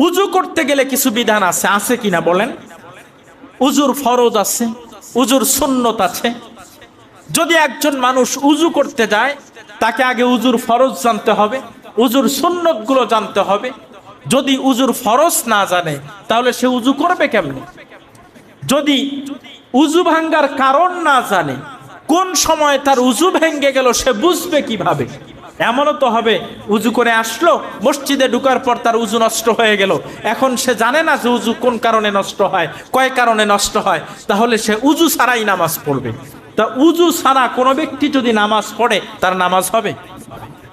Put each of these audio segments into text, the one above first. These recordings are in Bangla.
উজু করতে গেলে কিছু বিধান আছে, আছে কিনা বলেন? উজুর ফরজ আছে, উজুর সুন্নত আছে। যদি একজন মানুষ উজু করতে যায়, তাকে আগে উজুর ফরজ জানতে হবে, উজুর সুন্নত গুলো জানতে হবে। যদি উজুর ফরজ না জানে, তাহলে সে উজু করবে কেমনে? যদি উজু ভাঙ্গার কারণ না জানে, কোন সময় তার উজু ভেঙ্গে গেল সে বুঝবে কিভাবে? এমনও তো হবে উজু করে আসলো, মসজিদে ঢুকার পর তার উজু নষ্ট হয়ে গেল, এখন সে জানে না যে উজু কোন কারণে নষ্ট হয়, কয় কারণে নষ্ট হয়, তাহলে সে উজু ছাড়াই নামাজ পড়বে। তা উজু ছাড়া কোনো ব্যক্তি যদি নামাজ পড়ে, তার নামাজ হবে?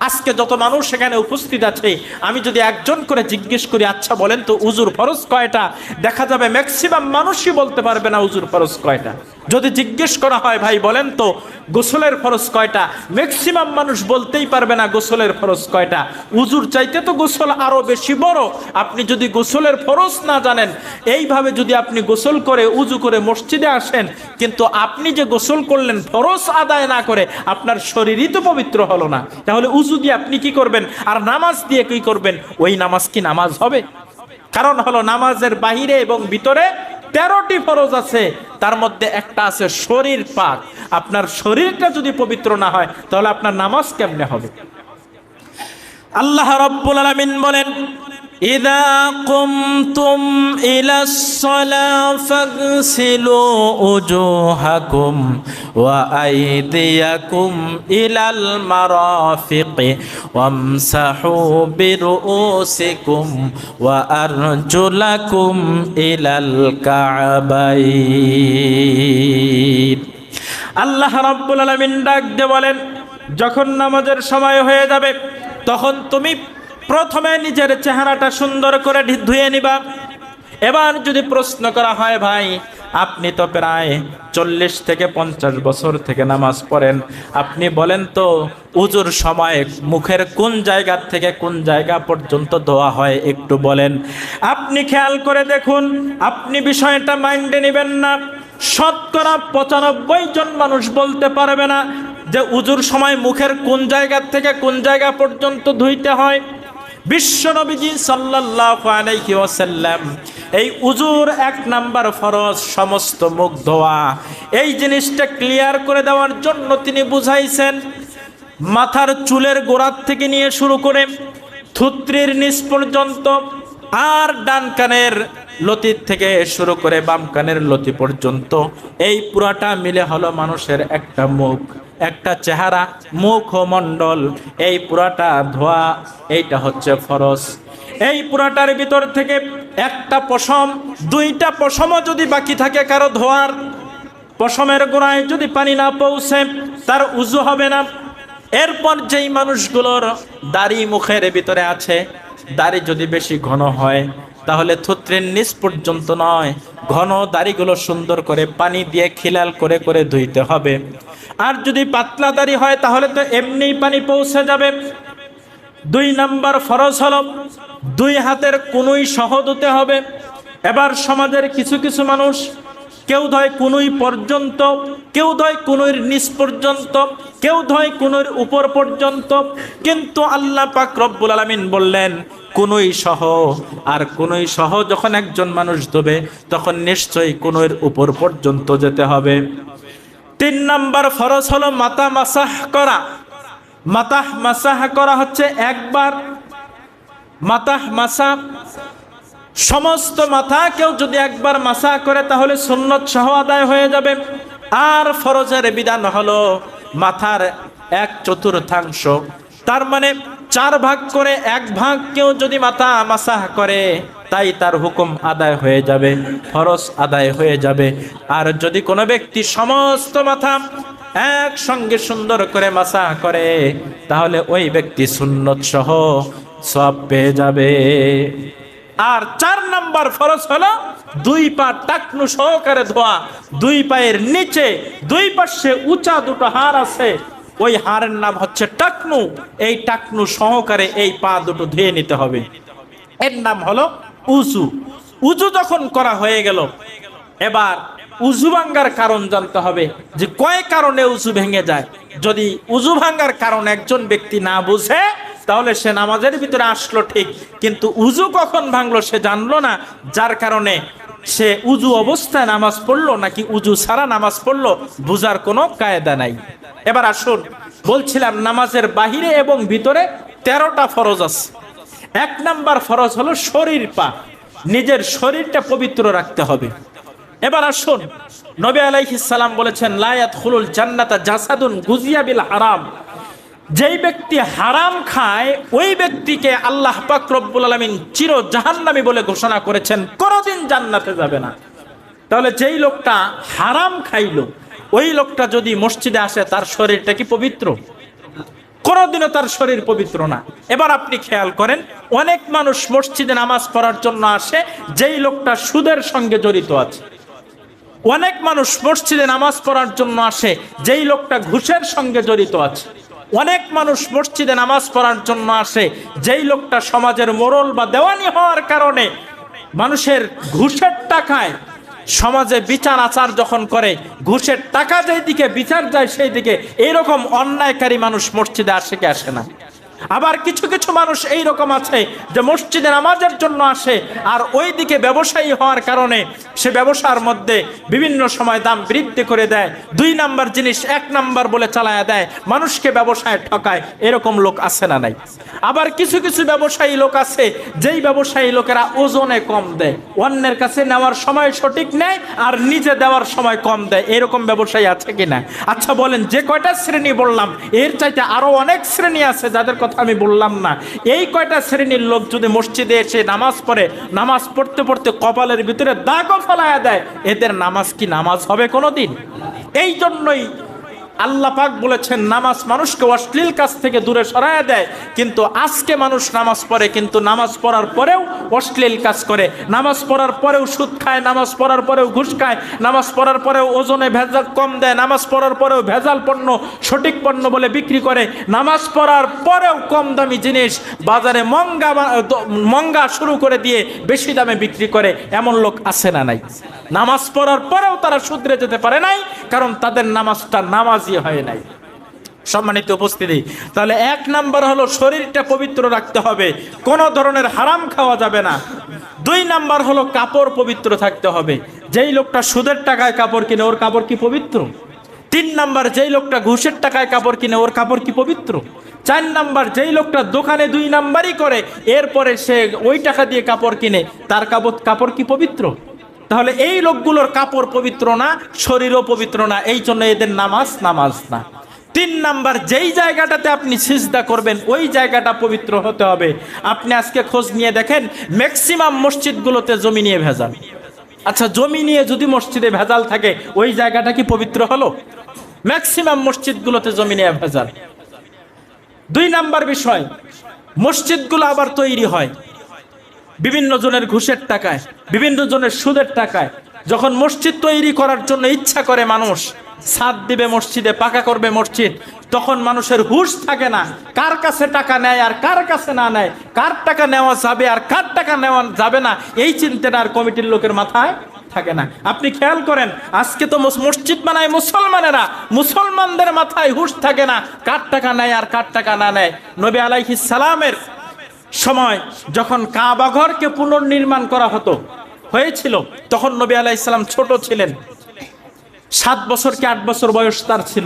আজকে যত মানুষ সেখানে উপস্থিত আছে, আমি যদি একজন করে জিজ্ঞেস করি, আচ্ছা বলেন তো উজুর ফরজ কয়টা, দেখা যাবে ম্যাক্সিমাম মানুষই বলতে পারবে না উজুর ফরজ কয়টা। যদি জিজ্ঞেস করা হয়, ভাই বলেন তো গোসলের ফরজ কয়টা, ম্যাক্সিমাম মানুষ বলতেই পারবে না গোসলের ফরজ কয়টা। উজুর চাইতে তো গোসল আরো বেশি বড়। আপনি যদি গোসলের ফরজ না জানেন, এইভাবে যদি আপনি গোসল করে উজু করে মসজিদে আসেন, কিন্তু আপনি যে গোসল করলেন ফরজ আদায় না করে, আপনার শরীরই তো পবিত্র হলো না। তাহলে উজু দিয়ে আপনি কি করবেন, আর নামাজ দিয়ে কি করবেন? ওই নামাজ কি নামাজ হবে? কারণ হলো নামাজের বাহিরে এবং ভিতরে 13টি ফরজ আছে, তার মধ্যে একটা আছে শরীর পাক। আপনার শরীরটা যদি পবিত্র না হয়, তাহলে আপনার নামাজ কেমনে হবে? আল্লাহ রাব্বুল আলামিন বলেন, ইযা কুমতুম ইলাস সালাতি ফাগসিলু উজুহাকুম ওয়া আইদিয়াকুম ইলাল মারাফিকি ওয়ামসাহু বিরুউসিকুম ওয়া আরজুলাকুম ইলাল কা'বাইন। আল্লাহ রাব্বুল আলামিন ডাক দিয়ে বলেন, যখন নামাজের সময় হয়ে যাবে, তখন তুমি প্রথমে নিজের চেহারাটা সুন্দর করে ধুয়ে নিবা। এবার যদি প্রশ্ন করা হয়, ভাই আপনি তো প্রায় 40 থেকে 50 বছর থেকে নামাজ পড়েন, আপনি বলেন তো উজুর সময় মুখের কোন জায়গা থেকে কোন জায়গা পর্যন্ত ধোয়া হয় একটু বলেন। আপনি খেয়াল করে দেখুন, আপনি বিষয়টা মাইন্ডে নেবেন না। শতকরা 95 জন মানুষ বলতে পারবে না যে উজুর সময় মুখের কোন জায়গা থেকে কোন জায়গা পর্যন্ত ধুইতে হয়। বিশ্বনবীজি সাল্লাল্লাহু আলাইহি ওয়াসাল্লাম এই উজুর 1 নাম্বার ফরজ সমস্ত মুখ ধোয়া, এই জিনিসটা ক্লিয়ার করে দেওয়ার জন্য তিনি বুঝাইছেন, মাথার চুলের গোড়ার থেকে নিয়ে শুরু করে থুতনির নিচ পর্যন্ত, আর ডান কানের লতির থেকে শুরু করে বাম কানের লতি পর্যন্ত, এই পুরাটা মিলে হলো মানুষের একটা মুখ, একটা চেহারা, মুখ ও মণ্ডল, এই পুরাটা ধোয়া, এইটা হচ্ছে ফরজ। এই পুরাটার ভিতর থেকে একটা পশম, 2টা পশমও যদি বাকি থাকে কারো ধোয়ার, পশমের গোড়ায় যদি পানি না পৌঁছে, তার উজু হবে না। এরপর যেই মানুষগুলোর দাড়ি মুখের ভিতরে আছে, দাড়ি যদি বেশি ঘন হয়, তাহলে থুতনির নিচ পর্যন্ত নয়, ঘন দাড়িগুলো সুন্দর করে পানি দিয়ে খিলাল করে করে ধুইতে হবে। আর যদি পাতলা দাড়ি হয়, তাহলে তো এমনিই পানি পৌঁছে যাবে। 2 নাম্বার ফরজ হলো 2 হাতের কুনুই সহ ধুতে হবে। এবার সমাজের কিছু কিছু মানুষ, কেউ ধয় কুনুই পর্যন্ত, কেউ ধয় কুনুইর নিচ পর্যন্ত, কেউ ধয় কুনুইর উপর পর্যন্ত, কিন্তু আল্লাহ পাক রব্বুল আলামিন বললেন কুনুই সহ। আর কুনুই সহ যখন একজন মানুষ ধোবে, তখন নিশ্চয়ই কুনুইর উপর পর্যন্ত যেতে হবে। 3 নাম্বার ফরজ হলো মাথা মাসাহ করা। মাথা মাসাহ করা হচ্ছে একবার। মাথা মাসা, সমস্ত মাথা কেউ যদি একবার মাসা করে, তাহলে সুন্নত সহ আদায় হয়ে যাবে। আর ফরজের বিধান হলো মাথার 1/4, তার মানে 4 ভাগ করে 1 ভাগ কেউ যদি মাথা মাসাহ করে, তাই তার হুকুম আদায় হয়ে যাবে, ফরজ আদায় হয়ে যাবে। আর যদি কোনো ব্যক্তি সমস্ত মাথা একসঙ্গে সুন্দর করে মাসাহ করে, তাহলে ওই ব্যক্তি সুন্নত সহ সওয়াব পেয়ে যাবে। আর 4 নাম্বার ফরজ হলো 2 পা টাকনু সহকারে ধোয়া। 2 পায়ের নিচে 2 পাশে উঁচা 2টো হাড় আছে, ওই হাড়ের নাম হচ্ছে টাকনু। এই টাকনু সহকারে এই পা দুটো ধুয়ে নিতে হবে। এর নাম হলো উজু। উজু যখন করা হয়ে গেল, এবার উজু ভাঙ্গার কারণ জানতে হবে যে কয় কারণে উজু ভেঙে যায়। যদি উজু ভাঙ্গার কারণ একজন ব্যক্তি না বুঝে, তাহলে সে নামাজের ভিতরে আসলো ঠিক, কিন্তু উজু কখন ভাঙলো সে জানলো না, যার কারণে সে উজু অবস্থায় নামাজ পড়লো নাকি উজু ছাড়া নামাজ পড়লো বুঝার কোনো কায়দা নাই। এবার আসুন, বলছিলাম নামাজের বাহিরে এবং ভিতরে 13টা ফরজ আছে। 1 নাম্বার ফরজ হলো শরীর পা, নিজের শরীরটা পবিত্র রাখতে হবে। এবার আসুন, নবী আলাইহিস সালাম বলেছেন লা ইয়াদখুলুল জান্নাতা জাসাদুন গুজিয়া বিল হারাম, যেই ব্যক্তি হারাম খায় ওই ব্যক্তিকে আল্লাহ পাক রব্বুল আলামিন চির জাহান্নামী বলে ঘোষণা করেছেন, কোনোদিন জান্নাতে যাবে না। তাহলে যেই লোকটা হারাম খাইলো ওই লোকটা যদি মসজিদে আসে তার শরীরটা কি পবিত্র? কোনোদিনও তার শরীর পবিত্র না। এবার আপনি খেয়াল করেন, অনেক মানুষ মসজিদে নামাজ পড়ার জন্য আসে যেই লোকটা সুদের সঙ্গে জড়িত আছে। অনেক মানুষ মসজিদে নামাজ পড়ার জন্য আসে যেই লোকটা ঘুষের সঙ্গে জড়িত আছে। অনেক মানুষ মসজিদে নামাজ পড়ার জন্য আসে যেই লোকটা সমাজের মোড়ল বা দেওয়ানি হওয়ার কারণে মানুষের ঘুষের টাকায় সমাজে বিচার আচার যখন করে, ঘুষের টাকা যেই দিকে বিচার যায় সেই দিকে, এইরকম অন্যায়কারী মানুষ মসজিদে আসে কি আসে না? আবার কিছু কিছু মানুষ এই রকম আছে যে মসজিদে নামাজের জন্য আসে আর ওই দিকে ব্যবসায়ী হওয়ার কারণে সে ব্যবসার মধ্যে বিভিন্ন সময় দাম বৃদ্ধি করে দেয়, 2 নাম্বার জিনিস 1 নাম্বার বলে চালায়া দেয়, মানুষকে ব্যবসায় ঠকায়। এরকম লোক আছে না নাই? আবার কিছু কিছু ব্যবসায়ী লোক আছে যেই ব্যবসায়ী লোকেরা ওজনে কম দেয়, অন্যের কাছে নেওয়ার সময় সঠিক নেয় আর নিজে দেওয়ার সময় কম দেয়। এরকম ব্যবসায়ী আছে কিনা? আচ্ছা বলেন, যে কয়টা শ্রেণী বললাম এর চাইতে আরো অনেক শ্রেণী আছে যাদের কথা আমি বললাম না। এই কয়টা শ্রেণীর লোক যদি মসজিদে এসে নামাজ পড়ে, নামাজ পড়তে পড়তে কপালের ভিতরে দাগও ফেলায়া দেয়, এদের নামাজ কি নামাজ হবে কোনোদিন? এই জন্যই আল্লাহ পাক বলেছেন নামাজ মানুষকে অশ্লীল কাজ থেকে দূরে সরায়া দেয়। কিন্তু আজকে মানুষ নামাজ পড়ে কিন্তু নামাজ পড়ার পরেও অশ্লীল কাজ করে, নামাজ পড়ার পরেও সুদ খায়, নামাজ পড়ার পরেও ঘুষ খায়, নামাজ পড়ার পরেও ওজনে ভেজাল কম দেয়, নামাজ পড়ার পরেও ভেজাল পণ্য সঠিক পণ্য বলে বিক্রি করে, নামাজ পড়ার পরেও কম দামি জিনিস বাজারে মঙ্গা শুরু করে দিয়ে বেশি দামে বিক্রি করে। এমন লোক আছে না নাই? নামাজ পড়ার পরেও তারা শুধরে যেতে পারে নাই, কারণ তাদের নামাজটা নামাজই হয় নাই। সম্মানিত উপস্থিতি, তাহলে 1 নাম্বার হলো শরীরটা পবিত্র রাখতে হবে, কোনো ধরনের হারাম খাওয়া যাবে না। 2 নাম্বার হলো কাপড় পবিত্র থাকতে হবে। যেই লোকটা সুদের টাকায় কাপড় কিনে ওর কাপড় কি পবিত্র? 3 নাম্বার, যেই লোকটা ঘুষের টাকায় কাপড় কিনে ওর কাপড় কি পবিত্র? 4 নাম্বার, যেই লোকটা দোকানে 2 নাম্বারই করে এরপরে সে ওই টাকা দিয়ে কাপড় কিনে তার কাপড় কি পবিত্র? তাহলে এই লোকগুলোর কাপড় পবিত্র না, শরীরও পবিত্র না, এই জন্য এদের নামাজ না। 3 নাম্বার, যেই জায়গাটাতে আপনি সিজদা করবেন ওই জায়গাটা পবিত্র হতে হবে। আপনি আজকে খোঁজ নিয়ে দেখেন ম্যাক্সিমাম মসজিদগুলোতে জমি নিয়ে ভেজাল। আচ্ছা, জমি নিয়ে যদি মসজিদে ভেজাল থাকে ওই জায়গাটা কি পবিত্র হলো? ম্যাক্সিমাম মসজিদগুলোতে জমি নিয়ে ভেজাল। 2 নাম্বার বিষয়, মসজিদগুলো আবার তৈরি হয় বিভিন্ন জনের ঘুষের টাকায়, বিভিন্ন জনের সুদের টাকায়। যখন মসজিদ তৈরি করার জন্য ইচ্ছা করে মানুষ, ছাদ দিবে মসজিদে, পাকা করবে মসজিদ, তখন মানুষের হুঁশ থাকে না কার কাছে টাকা নেয় আর কার কাছে না নেয়, কার টাকা নেওয়া যাবে আর কার টাকা নেওয়া যাবে না, এই চিন্তাটা আর কমিটির লোকের মাথায় থাকে না। আপনি খেয়াল করেন আজকে তো মসজিদ বানায় মুসলমানেরা, মুসলমানদের মাথায় হুঁশ থাকে না কার টাকা নেয় আর কার টাকা না নেয়। নবী আলাইহিস সালামের সময় যখন কাবা ঘরকে পুনর্নির্মাণ করা হয়েছিল তখন নবী আলাইহিস সালাম ছোট ছিলেন, 7 বছর কি 8 বছর বয়স তার ছিল।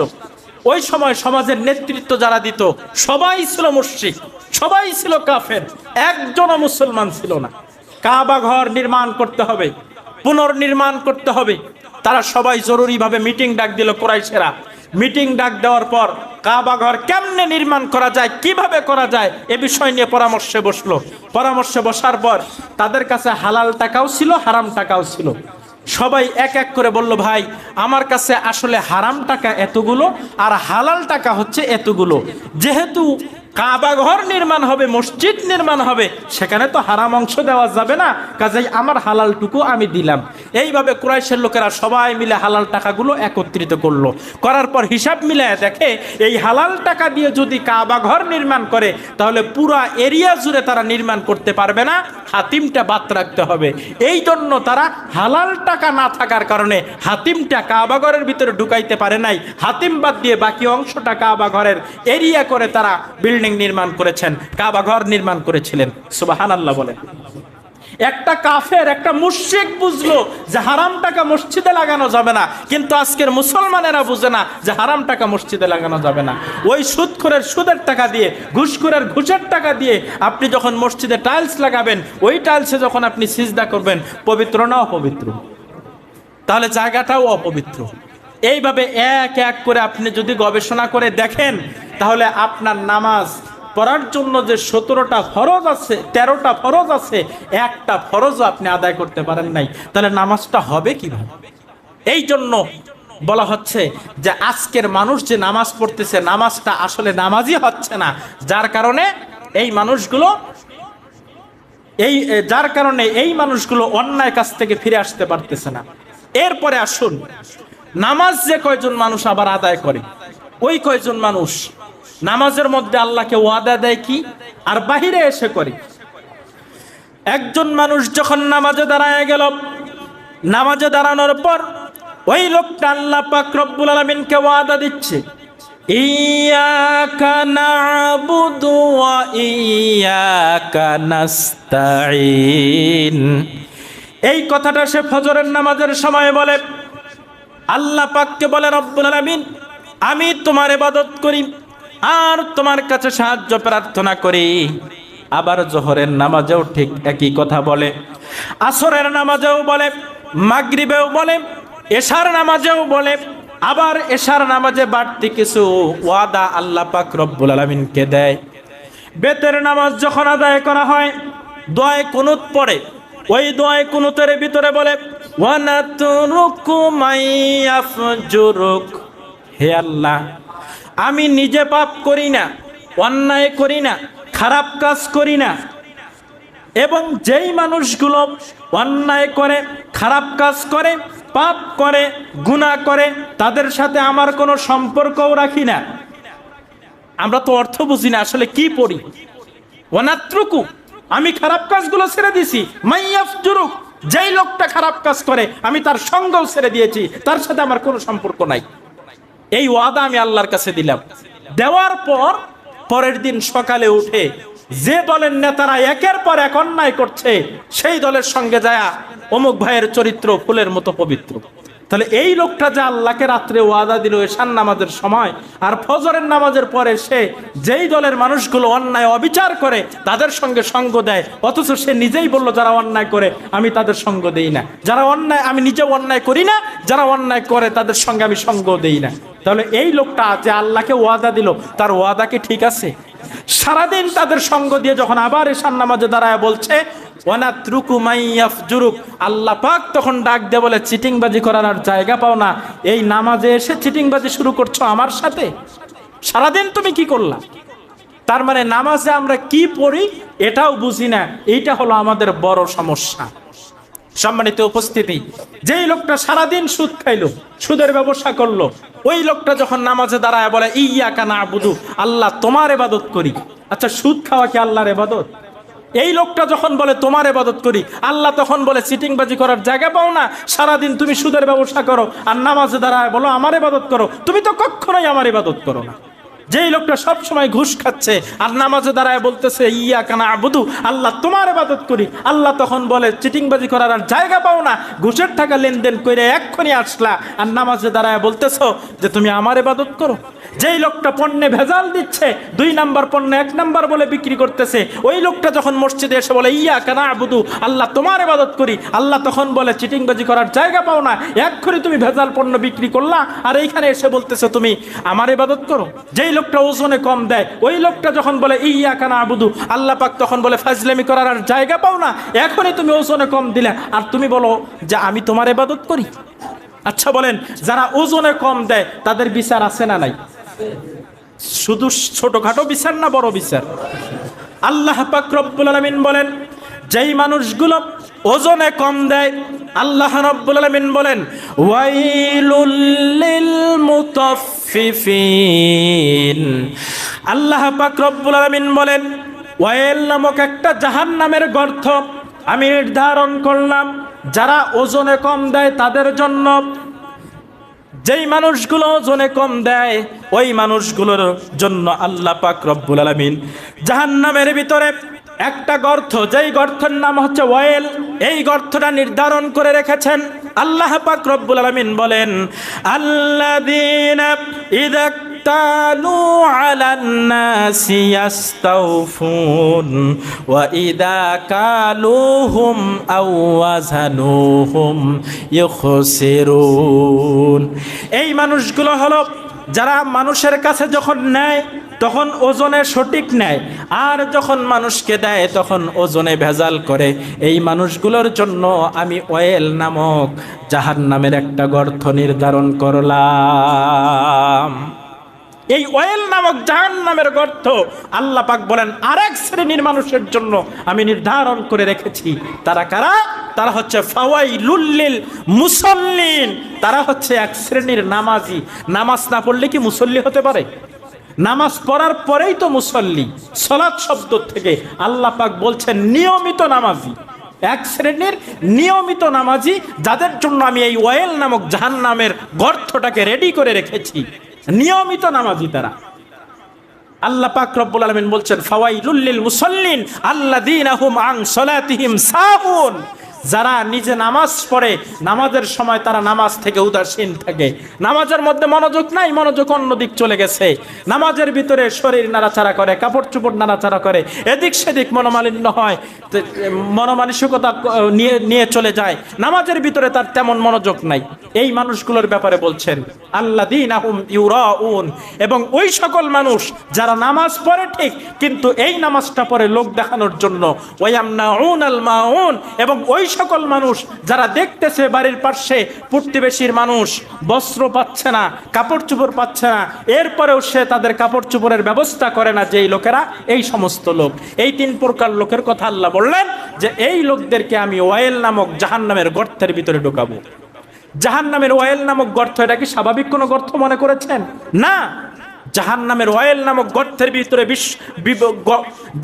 ওই সময় সমাজের নেতৃত্ব যারা দিত সবাই ছিল মুশরিক, সবাই ছিল কাফের, একজনও মুসলমান ছিল না। কাবা ঘর নির্মাণ করতে হবে, পুনর্নির্মাণ করতে হবে, তারা সবাই জরুরিভাবে মিটিং ডাক দিল। কুরাইশেরা মিটিং ডাক দেওয়ার পর কাবা ঘর কেমনে নির্মাণ করা যায়, কিভাবে করা যায় এ বিষয় নিয়ে পরামর্শে বসলো। পরামর্শে বসার পর তাদের কাছে হালাল টাকাও ছিল, হারাম টাকাও ছিল। সবাই এক এক করে বলল, ভাই আমার কাছে আসলে হারাম টাকা এতগুলো আর হালাল টাকা হচ্ছে এতগুলো, যেহেতু কাবা ঘর নির্মাণ হবে, মসজিদ নির্মাণ হবে, সেখানে তো হারাম অংশ দেওয়া যাবে না, কাজেই আমার হালালটুকু আমি দিলাম। এইভাবে কুরাইশের লোকেরা সবাই মিলে হালাল টাকাগুলো একত্রিত করলো। করার পর হিসাব মিলায় দেখে এই হালাল টাকা দিয়ে যদি কাবা ঘর নির্মাণ করে তাহলে পুরা এরিয়া জুড়ে তারা নির্মাণ করতে পারবে না, হাতিমটা বাদ রাখতে হবে। এই জন্য তারা হালাল টাকা না থাকার কারণে হাতিমটা কাবা ঘরের ভিতরে ঢুকাইতে পারে নাই। হাতিম বাদ দিয়ে বাকি অংশটা কাবা ঘরের এরিয়া করে তারা বিল্ডিং বিল্ডিং নির্মাণ করেছেন, কাবা ঘর নির্মাণ করেছিলেন। সুবহানাল্লাহ বলেন। একটা কাফের, একটা মুশরিক বুঝলো যে হারাম টাকা মসজিদে লাগানো যাবে না, কিন্তু আজকের মুসলমানেরা বুঝে না যে হারাম টাকা মসজিদে লাগানো যাবে না। ওই সুদখোরের সুদের টাকা দিয়ে, ঘুষখোরের ঘুষের টাকা দিয়ে আপনি যখন মসজিদে টাইলস লাগাবেন, ওই টাইলসে যখন আপনি সিজদা করবেন, পবিত্র না অপবিত্র? তাহলে জায়গাটাও অপবিত্র। এইভাবে এক এক করে আপনি যদি গবেষণা করে দেখেন, তাহলে আপনার নামাজ পড়ার জন্য যে 17টা ফরজ আছে, 13টা ফরজ আছে, একটা ফরজও আপনি আদায় করতে পারেন নাই, তাহলে নামাজটা হবে কিভাবে? এই জন্য বলা হচ্ছে যে আজকের মানুষ যে নামাজ পড়তেছে, নামাজটা আসলে নামাজই হচ্ছে না, যার কারণে এই মানুষগুলো অন্যায় কাছ থেকে ফিরে আসতে পারতেছে না। এরপরে আসুন, নামাজ যে কয়জন মানুষ আবার আদায় করে, ওই কয়জন মানুষ নামাজের মধ্যে আল্লাহকে ওয়াদা দেয় কি আর বাহিরে এসে করে। একজন মানুষ যখন নামাজে দাঁড়ায় গেল, নামাজে দাঁড়ানোর পর ওই লোকটা আল্লাহ পাক রব্বুল আলামিনকে ওয়াদা দিচ্ছে, ইয়াকা না'বুদু ওয়া ইয়াকা নাস্তাঈন। এই কথাটা সে ফজরের নামাজের সময় বলে। আল্লাহ পাককে বলে, রব্বুল আলামিন, আমি তোমার ইবাদত করি আর তোমার কাছে সাহায্য প্রার্থনা করি। আবার জোহরের নামাজেও ঠিক একই কথা বলে, আসরের নামাজেও বলে, মাগরিবেও বলে, এশার নামাজেও বলে। আবার এশার নামাজে বাড়তি কিছু ওয়াদা আল্লাহ পাক রব্বুল আলামিনকে দেয়। বেতের নামাজ যখন আদায় করা হয়, দোয়ায়ে কুনুত পড়ে। ওই দোয়ায়ে কুনুতের ভিতরে বলে, ওয়া নাতরুকু মাইয়াফজুরুক, হে আল্লাহ, আমি নিজে পাপ করি না, অন্যায় করি না, খারাপ কাজ করি না, এবং যেই মানুষগুলো অন্যায় করে, খারাপ কাজ করে, পাপ করে, গুনাহ করে, তাদের সাথে আমার কোনো সম্পর্কও রাখি না। আমরা তো অর্থ বুঝি না, আসলে কি পড়ি। ওয়ানাত্রুকু, আমি খারাপ কাজগুলো ছেড়ে দিছি। মাইয়াফজুরুক, যেই লোকটা খারাপ কাজ করে আমি তার সঙ্গও ছেড়ে দিয়েছি, তার সাথে আমার কোনো সম্পর্ক নাই। এই ওয়াদা আমি আল্লাহর কাছে দিলাম। দেওয়ার পর পরের দিন সকালে উঠে যে দলের নেতারা একের পর এক অন্যায় করছে, সেই দলের সঙ্গে যায় অমুক ভাইয়ের চরিত্র ফুলের মতো পবিত্র। তাহলে এই লোকটা যে আল্লাহকে রাত্রে ওয়াদা দিল এশার নামাজের সময়, আর ফজরের নামাজের পরে সে যেই দলের মানুষগুলো অন্যায় অবিচার করে তাদের সঙ্গে সঙ্গ দেয়, অথচ সে নিজেই বলল যারা অন্যায় করে আমি তাদের সঙ্গ দেই না, যারা অন্যায়, আমি নিজেও অন্যায় করি না, যারা অন্যায় করে তাদের সঙ্গে আমি সঙ্গ দেই না। তাহলে এই লোকটা যে আল্লাহকে ওয়াদা দিল, তার ওয়াদা কি ঠিক আছে? সারাদিন তাদের সঙ্গ দিয়ে যখন আবার এশার নামাজে দাঁড়ায় বলছে ওয়ানাতরুকু মাইয়াফজুরুক, আল্লাহ পাক তখন ডাক দিয়ে বলে, চিটিংবাজি করার আর জায়গা পাও না, এই নামাজে এসে চিটিংবাজি শুরু করছো আমার সাথে? সারাদিন তুমি কি করলা? তার মানে নামাজে আমরা কি পড়ি এটাও বুঝি না, এইটা হলো আমাদের বড় সমস্যা। সম্মানিত উপস্থিতি, যেই লোকটা সারাদিন সুদ খাইলো, সুদের ব্যবসা করলো, ওই লোকটা যখন নামাজে দাঁড়ায় বলে ইয়াকা না'বুদু, আল্লাহ তোমার ইবাদত করি। আচ্ছা, সুদ খাওয়া কি আল্লাহর ইবাদত? এই লোকটা যখন বলে তোমার ইবাদত করি, আল্লাহ তখন বলে চিটিংবাজি করার জায়গা পাও না, সারাদিন তুমি সুদের ব্যবসা করো আর নামাজে দাঁড়ায় বলো আমার ইবাদত করো, তুমি তো কখনোই আমার ইবাদত করো না। যেই লোকটা সব সময় ঘুষ খাচ্ছে আর নামাজে দাঁড়ায় বলতেছে ইয়াকা না'বুদু, আল্লাহ তোমার ইবাদত করি, আল্লাহ তখন বলে চিটিংবাজি করার আর জায়গা পাও না, ঘুষের টাকা লেনদেন করে এক্ষুনি আসলা আর নামাজে দাঁড়ায় বলতেছো যে তুমি আমার ইবাদত করো। যেই লোকটা পণ্যে ভেজাল দিচ্ছে, 2 নাম্বার পণ্য 1 নাম্বার বলে বিক্রি করতেছে, ওই লোকটা যখন মসজিদে এসে বলে ইয়াকা না'বুদু, আল্লাহ তোমার ইবাদত করি, আল্লাহ তখন বলে চিটিংবাজি করার জায়গা পাও না, এক্ষুনি তুমি ভেজাল পণ্য বিক্রি করলা আর এইখানে এসে বলতেছো তুমি আমার ইবাদত করো। যেই লোকটা ওজনে কম দেয়, ওই লোকটা যখন বলে ইয়াকা না'বুদু, আল্লাহ পাক তখন বলে ফাজলামি করার আর জায়গা পাও না, এখনই তুমি ওজনে কম দিলে আর তুমি বলো যে আমি তোমার ইবাদত করি। আচ্ছা বলেন, যারা ওজনে কম দেয় তাদের বিচার আছে না নাই? শুধু ছোটখাটো বিচার না বড় বিচার? আল্লাহ পাক রব্বুল আলামিন বলেন, যেই মানুষগুলো ওজনে কম দেয়, আল্লাহ রাব্বুল আলামিন বলেন ওয়াইলুল লিল মুতাফফিফিন। আল্লাহ পাক রব্বুল আলামিন বলেন ওয়াইল নামক একটা জাহান্নামের গর্ত আমি নির্ধারণ করলাম যারা ওজনে কম দেয় তাদের জন্য। যেই মানুষগুলো ওজনে কম দেয় ওই মানুষগুলোর জন্য আল্লাহ পাক রব্বুল আলামিন জাহান্নামের ভিতরে একটা গর্ত, যেই গর্তের নাম হচ্ছে ওয়াইল, এই গর্তটা নির্ধারণ করে রেখেছেন। আল্লাহ পাক রব্বুল আলামিন বলেন, আল্লাযীনা ইযা তালু আলান নাসি ইস্তাওফুন ওয়া ইযা কালুহুম আও ওয়াজানুহুম ইখসিরুন। এই মানুষগুলো হলো যারা মানুষের কাছে যখন নেয় তখন ওজনে সঠিক নেয়, আর যখন মানুষকে দেয় তখন ওজনে ভেজাল করে। এই মানুষগুলোর জন্য আমি ওয়েল নামক জাহান্নামের একটা গর্ত নির্ধারণ করলাম। এই ওয়েল নামক জাহান্নামের গর্ত আল্লাহ পাক বলেন আরেক শ্রেণীর মানুষের জন্য আমি নির্ধারণ করে রেখেছি। তারা কারা? তারা হচ্ছে ফাওয়াইলুল লিল মুসাল্লিন। তারা হচ্ছে এক শ্রেণীর নামাজি। নামাজ না পড়লে কি মুসল্লি হতে পারে? নামাজ পড়ার পরেই তো মুসল্লি। সালাত শব্দ থেকে আল্লাহ পাক বলছেন নিয়মিত নামাজি, এক শ্রেণীর নিয়মিত নামাজি, যাদের জন্য আমি এই ওয়াইল নামক জাহান্নামের গর্তটাকে রেডি করে রেখেছি। নিয়মিত নামাজি তারা। আল্লাহ পাক রব্বুল আলামিন বলছেন ফাওয়াইলুল লিল মুসাল্লিন আল্লাযীনা হুম আন সালাতিহিম সাহুন। যারা নিজে নামাজ পড়ে নামাজের সময় তারা নামাজ থেকে উদাসীন থাকে, নামাজের মধ্যে মনোযোগ নাই, মনোযোগ অন্যদিক চলে গেছে। নামাজের ভিতরে শরীর নাড়াচাড়া করে, কাপড় চোপড় নাড়াচাড়া করে, এদিক সেদিক মনোমালিন্য হয়, মনোমানসিকতা নিয়ে চলে যায়। নামাজের ভিতরে তার তেমন মনোযোগ নাই। এই মানুষগুলোর ব্যাপারে বলছেন আল্লাযীনা হুম ইউরাউন। এবং ওই সকল মানুষ যারা নামাজ পড়ে ঠিক, কিন্তু এই নামাজটা পড়ে লোক দেখানোর জন্য, ওয়ায়ামনাউনাল মাউন। এবং ওই সকল মানুষ যারা দেখতেছে বাড়ির পাশে প্রতিবেশীর মানুষ বস্ত্র পাচ্ছে না, কাপড় চোপড় পাচ্ছে না, এরপরেও সে তাদের কাপড় চোপড়ের ব্যবস্থা করে না, যেই লোকেরা, এই সমস্ত লোক, এই তিন প্রকার লোকের কথা আল্লাহ বললেন যে এই লোকদেরকে আমি ওয়াইল নামক জাহান্নামের গর্তের ভিতরে ঢোকাবো। জাহান্নামের ওয়াইল নামক গর্ত, এটা কি স্বাভাবিক কোনো গর্ত মনে করেছেন? না। জাহান্নামের ওয়াইল নামক গর্তের ভিতরে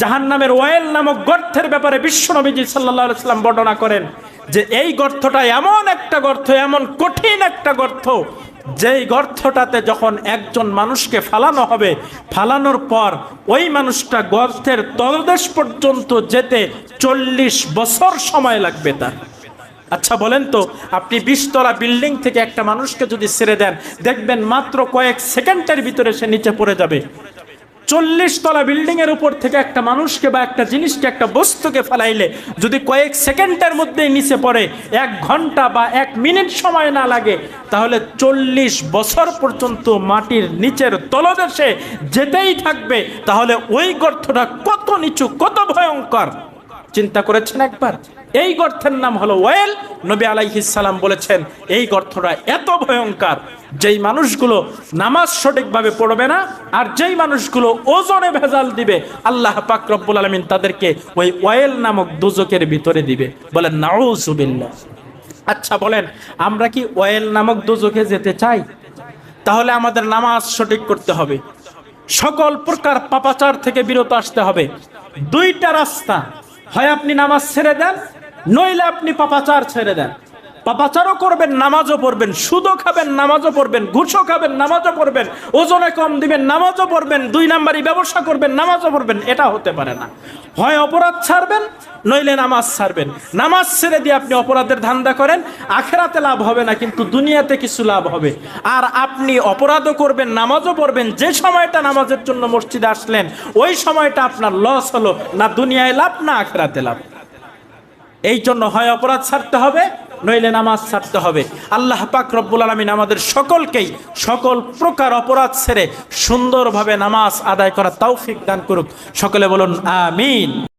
জাহান্নামের ওয়াইল নামক গর্তের ব্যাপারে বিশ্বনবীজি সাল্লাল্লাহু আলাইহি ওয়াসাল্লাম বর্ণনা করেন যে এই গর্তটা এমন একটা গর্ত, এমন কঠিন একটা গর্ত, যেই গর্তটাতে যখন একজন মানুষকে ফালানো হবে, ফালানোর পর ওই মানুষটা গর্তের তলদেশ পর্যন্ত যেতে 40 বছর সময় লাগবে তার। আচ্ছা বলেন তো, আপনি 20 তলা বিল্ডিং থেকে একটা মানুষকে যদি ছেড়ে দেন, দেখবেন মাত্র কয়েক সেকেন্ডের ভিতরে সে নিচে পড়ে যাবে। 40 তলা বিল্ডিং এর উপর থেকে একটা মানুষকে বা একটা জিনিসকে, একটা বস্তুকে ফেলাইলে যদি কয়েক সেকেন্ডের মধ্যেই নিচে পড়ে, 1 ঘন্টা বা 1 মিনিট সময় না লাগে, তাহলে 40 বছর পর্যন্ত মাটির নিচের তলদেশে যেতেই থাকবে। তাহলে ওই গর্তটা কত নিচু, কত ভয়ঙ্কর চিন্তা করেছেন একবার? এই গর্তের নাম হলো ওয়াইল। নবী আলাইহিস সালাম বলেছেন এই গর্তটা এত ভয়ঙ্কর, যেই মানুষগুলো নামাজ সঠিকভাবে পড়বে না আর যেই মানুষগুলো ওজনে ভেজাল দিবে, আল্লাহ পাক রব্বুল আলামিন তাদেরকে ওই ওয়াইল নামক দোজখের ভিতরে দিবে। বলেন নাউযুবিল্লাহ। আচ্ছা বলেন, আমরা কি ওয়াইল নামক দোজখে যেতে চাই? তাহলে আমাদের নামাজ সঠিক করতে হবে, সকল প্রকার পাপাচার থেকে বিরত আসতে হবে। 2টা রাস্তা, হয় আপনি নামাজ ছেড়ে দেন, নইলে আপনি পাপাচার ছেড়ে দেন। পাপাচারও করবেন, নামাজও পড়বেন, সুদও খাবেন, নামাজও পড়বেন, ঘুষও খাবেন, নামাজও পড়বেন, ওজনে কম দিবেন, নামাজও পড়বেন, 2 নাম্বারি ব্যবসা করবেন, নামাজও পড়বেন। এটা হতে পারে না। হয় অপরাধ ছাড়বেন, নইলে নামাজ ছাড়বেন। নামাজ ছেড়ে দিয়ে আপনি অপরাধের ধান্দা করেন, আখেরাতে লাভ হবে না, কিন্তু দুনিয়াতে কিছু লাভ হবে। আর আপনি অপরাধও করবেন, নামাজও পড়বেন, যে সময়টা নামাজের জন্য মসজিদে আসলেন ওই সময়টা আপনার লস হলো, না দুনিয়ায় লাভ না আখেরাতে লাভ। এই জন্য হয় অপরাধ ছাড়তে হবে, নইলে নামাজ ছাড়তে হবে। আল্লাহ পাক রব্বুল আলামিন আমাদের সকলকেই সকল প্রকার অপরাধ ছেড়ে সুন্দরভাবে নামাজ আদায় করার তৌফিক দান করুক। সকলে বলুন আমিন।